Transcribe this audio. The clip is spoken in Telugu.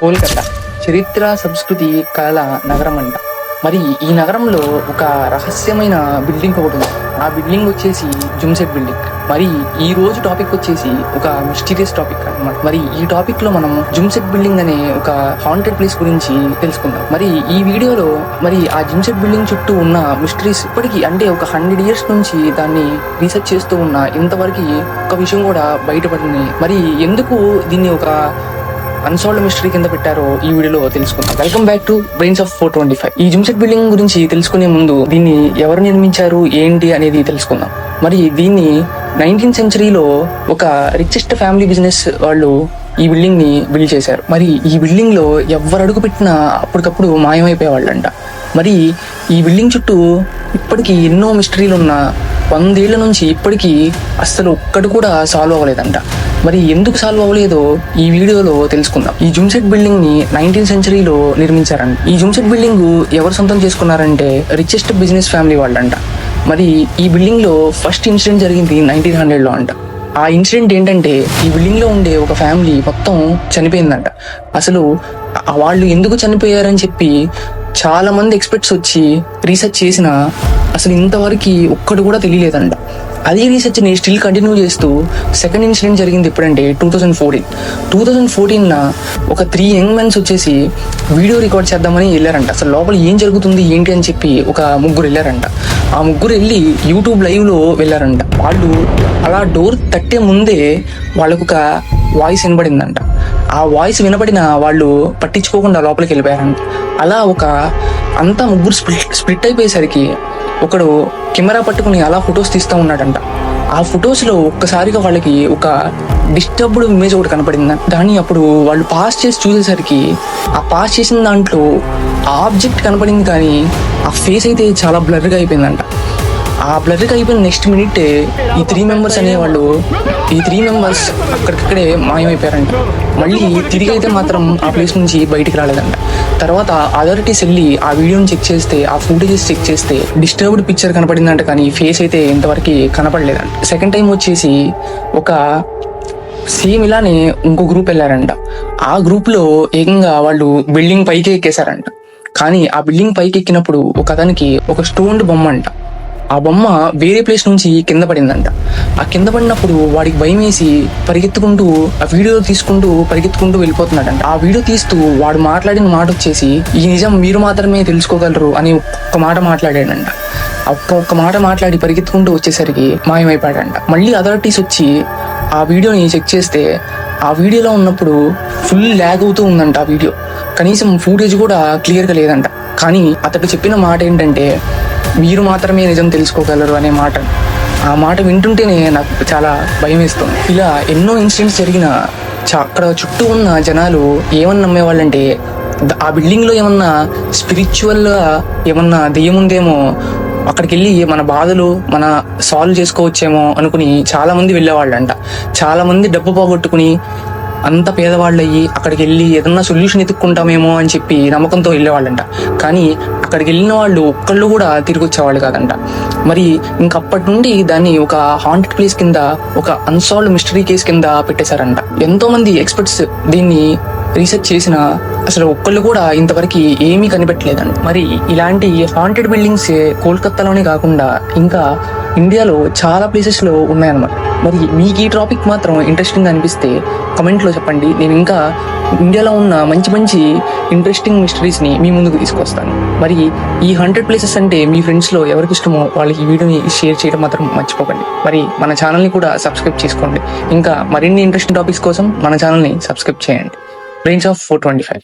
కోల్కతా చరిత్ర, సంస్కృతి, కళల నగరం అంట. మరి ఈ నగరంలో ఒక రహస్యమైన బిల్డింగ్ ఒకటి ఉంది. ఆ బిల్డింగ్ వచ్చేసి జుమ్సెట్ బిల్డింగ్. మరి ఈ రోజు టాపిక్ వచ్చేసి ఒక మిస్టీరియస్ టాపిక్ అన్నమాట. మరి ఈ టాపిక్ లో మనం జుమ్సెట్ బిల్డింగ్ అనే ఒక హాంటెడ్ ప్లేస్ గురించి తెలుసుకుందాం. మరి ఈ వీడియోలో మరి ఆ జుమ్సెట్ బిల్డింగ్ చుట్టూ ఉన్న మిస్టరీస్ ఇప్పటికీ అంటే ఒక 100 years నుంచి దాన్ని రీసెర్చ్ చేస్తూ ఉన్న ఇంతవరకు ఒక విషయం కూడా బయటపడింది. మరి ఎందుకు దీన్ని ఒక అన్సాల్వ్డ్ మిస్టరీ కింద పెట్టారో ఈ వీడియోలో తెలుసుకుందాం. Welcome back to brains of 425. ఈ జుమ్సెట్ బిల్డింగ్ గురించి తెలుసుకునే ముందు దీన్ని ఎవరు నిర్మించారు ఏంటి అనేది తెలుసుకుందాం. మరి దీన్ని 19th centuryలో ఒక రిచెస్ట్ ఫ్యామిలీ బిజినెస్ వాళ్ళు ఈ బిల్డింగ్ ని బిల్డ్ చేశారు. మరి ఈ బిల్డింగ్ లో ఎవరు అడుగు పెట్టినా అప్పటికప్పుడు మాయమైపోయేవాళ్ళంట. మరి ఈ బిల్డింగ్ చుట్టూ ఇప్పటికీ ఎన్నో మిస్టరీలు ఉన్న 100 ఏళ్ల నుంచి ఇప్పటికీ అస్సలు ఒక్కటి కూడా సాల్వ్ అవ్వలేదంట. మరి ఎందుకు సాల్వ్ అవ్వలేదో ఈ వీడియోలో తెలుసుకుందాం. ఈ జుమ్సెట్ బిల్డింగ్ ని 19th centuryలో నిర్మించారంట. ఈ జుమ్సెట్ బిల్డింగ్ ఎవరు సొంతం చేసుకున్నారంటే రిచెస్ట్ బిజినెస్ ఫ్యామిలీ వాళ్ళంట. మరి ఈ బిల్డింగ్ లో ఫస్ట్ ఇన్సిడెంట్ జరిగింది 1900లో అంట. ఆ ఇన్సిడెంట్ ఏంటంటే ఈ బిల్డింగ్ లో ఉండే ఒక ఫ్యామిలీ మొత్తం చనిపోయిందంట. అసలు వాళ్ళు ఎందుకు చనిపోయారని చెప్పి చాలా మంది ఎక్స్పర్ట్స్ వచ్చి రీసెర్చ్ చేసినా అసలు ఇంతవరకు ఒక్కటి కూడా తెలియలేదంట. అదే రీసెర్చ్ ని స్టిల్ కంటిన్యూ చేస్తూ సెకండ్ ఇన్సిడెంట్ జరిగింది ఎప్పుడంటే 2014 ఒక 3 young men వచ్చేసి వీడియో రికార్డ్ చేద్దామని వెళ్ళారంట. అసలు లోపల ఏం జరుగుతుంది ఏంటి అని చెప్పి ఒక ముగ్గురు వెళ్ళారంట. ఆ ముగ్గురు వెళ్ళి యూట్యూబ్ లైవ్ లో వెళ్ళారంట. వాళ్ళు అలా డోర్ తట్టే ముందే వాళ్ళకు ఒక వాయిస్ వినపడిందంట. ఆ వాయిస్ వినపడిన వాళ్ళు పట్టించుకోకుండా లోపలికి వెళ్ళిపోయారంట. అలా అంతా ముగ్గురు స్ప్లిట్ అయిపోయేసరికి ఒకడు కెమెరా పట్టుకుని అలా ఫొటోస్ తీస్తూ ఉన్నాడంట. ఆ ఫొటోస్ లో ఒక్కసారిగా వాళ్ళకి ఒక డిస్టర్బ్డ్ ఇమేజ్ ఒకటి కనపడింది. దాన్ని అప్పుడు వాళ్ళు పాస్ చేసి చూసేసరికి ఆ పాస్ చేసిన దాంట్లో ఆ ఆబ్జెక్ట్ కనపడింది, కానీ ఆ ఫేస్ అయితే చాలా బ్లర్గా అయిపోయిందంట. ఆ బ్లర్గా అయిపోయిన నెక్స్ట్ మినిట్ ఈ 3 members అనేవాళ్ళు అక్కడికక్కడే మాయమైపోయారంట. మళ్ళీ తిరిగి అయితే మాత్రం ఆ ప్లేస్ నుంచి బయటికి రాలేదంట. తర్వాత అథారిటీస్ వెళ్ళి ఆ వీడియోని చెక్ చేస్తే, ఆ ఫుటేజెస్ చెక్ చేస్తే డిస్టర్బ్డ్ పిక్చర్ కనపడిందంట, కానీ ఫేస్ అయితే ఇంతవరకు కనపడలేదంట. సెకండ్ టైం వచ్చేసి ఒక సేమ్ ఇలానే ఇంకో గ్రూప్ వెళ్ళారంట. ఆ గ్రూప్ లో ఏకంగా వాళ్ళు బిల్డింగ్ పైకి ఎక్కేశారంట. కానీ ఆ బిల్డింగ్ పైకి ఎక్కినప్పుడు ఒక అతనికి ఒక స్టోన్డ్ బొమ్మ అంట. ఆ బొమ్మ వేరే ప్లేస్ నుంచి కింద పడిందంట. ఆ కింద పడినప్పుడు వాడికి భయం వేసి పరిగెత్తుకుంటూ ఆ వీడియో పరిగెత్తుకుంటూ వెళ్ళిపోతున్నాడంట. ఆ వీడియో తీస్తూ వాడు మాట్లాడిన మాట వచ్చేసి, ఈ నిజం మీరు మాత్రమే తెలుసుకోగలరు అని ఒక్క మాట మాట్లాడాడంట. ఒక్క మాట మాట్లాడి పరిగెత్తుకుంటూ వచ్చేసరికి మాయమైపోయాడంట. మళ్ళీ అథారిటీస్ వచ్చి ఆ వీడియోని చెక్ చేస్తే ఆ వీడియోలో ఉన్నప్పుడు ఫుల్ ల్యాగ్ అవుతూ ఉందంట. ఆ వీడియో కనీసం ఫుటేజ్ కూడా క్లియర్గా లేదంట. కానీ అతడు చెప్పిన మాట ఏంటంటే, మీరు మాత్రమే నిజం తెలుసుకోగలరు అనే మాట. ఆ మాట వింటుంటేనే నాకు చాలా భయం వేస్తుంది. ఇలా ఎన్నో ఇన్సిడెంట్స్ జరిగిన అక్కడ చుట్టూ ఉన్న జనాలు ఏమన్నా నమ్మేవాళ్ళంటే ఆ బిల్డింగ్ లో ఏమన్నా స్పిరిచువల్ గా ఏమన్నా దెయ్యం ఉందేమో, అక్కడికి వెళ్ళి మన బాధలు మన సాల్వ్ చేసుకోవచ్చేమో అనుకుని చాలా మంది వెళ్ళేవాళ్ళంట. చాలా మంది డబ్బు పోగొట్టుకుని అంత పేదవాళ్ళు అయ్యి అక్కడికి వెళ్ళి ఏదన్నా సొల్యూషన్ ఎత్తుక్కుంటామేమో అని చెప్పి నమ్మకంతో వెళ్ళేవాళ్ళంట. కానీ అక్కడికి వెళ్ళిన వాళ్ళు ఒక్కళ్ళు కూడా తిరిగి వచ్చేవాళ్ళు కాదంట. మరి ఇంకప్పటి నుండి దాన్ని ఒక హాంటెడ్ ప్లేస్ కింద, ఒక అన్సాల్వ్డ్ మిస్టరీ కేస్ కింద పెట్టేశారంట. ఎంతో మంది ఎక్స్పర్ట్స్ దీన్ని రీసెర్చ్ చేసిన అసలు ఒక్కళ్ళు కూడా ఇంతవరకు ఏమీ కనిపెట్టలేదండి. మరి ఇలాంటి హాంటెడ్ బిల్డింగ్స్ కోల్కతాలోనే కాకుండా ఇంకా ఇండియాలో చాలా ప్లేసెస్ లో ఉన్నాయన్నమాట. మరి మీకు ఈ టాపిక్ మాత్రం ఇంట్రెస్టింగ్ అనిపిస్తే కమెంట్ లో చెప్పండి. నేను ఇంకా ఇండియాలో ఉన్న మంచి ఇంట్రెస్టింగ్ మిస్టరీస్ ని మీ ముందుకు తీసుకొస్తాను. మరి ఈ 100 places అంటే మీ ఫ్రెండ్స్ లో ఎవరికి ఇష్టమో వాళ్ళకి ఈ వీడియోని షేర్ చేయడం మాత్రం మర్చిపోకండి. మరి మన ఛానల్ ని కూడా సబ్స్క్రైబ్ చేసుకోండి. ఇంకా మరిన్ని ఇంట్రెస్టింగ్ టాపిక్స్ కోసం మన ఛానల్ ని సబ్స్క్రైబ్ చేయండి. Brains of 425.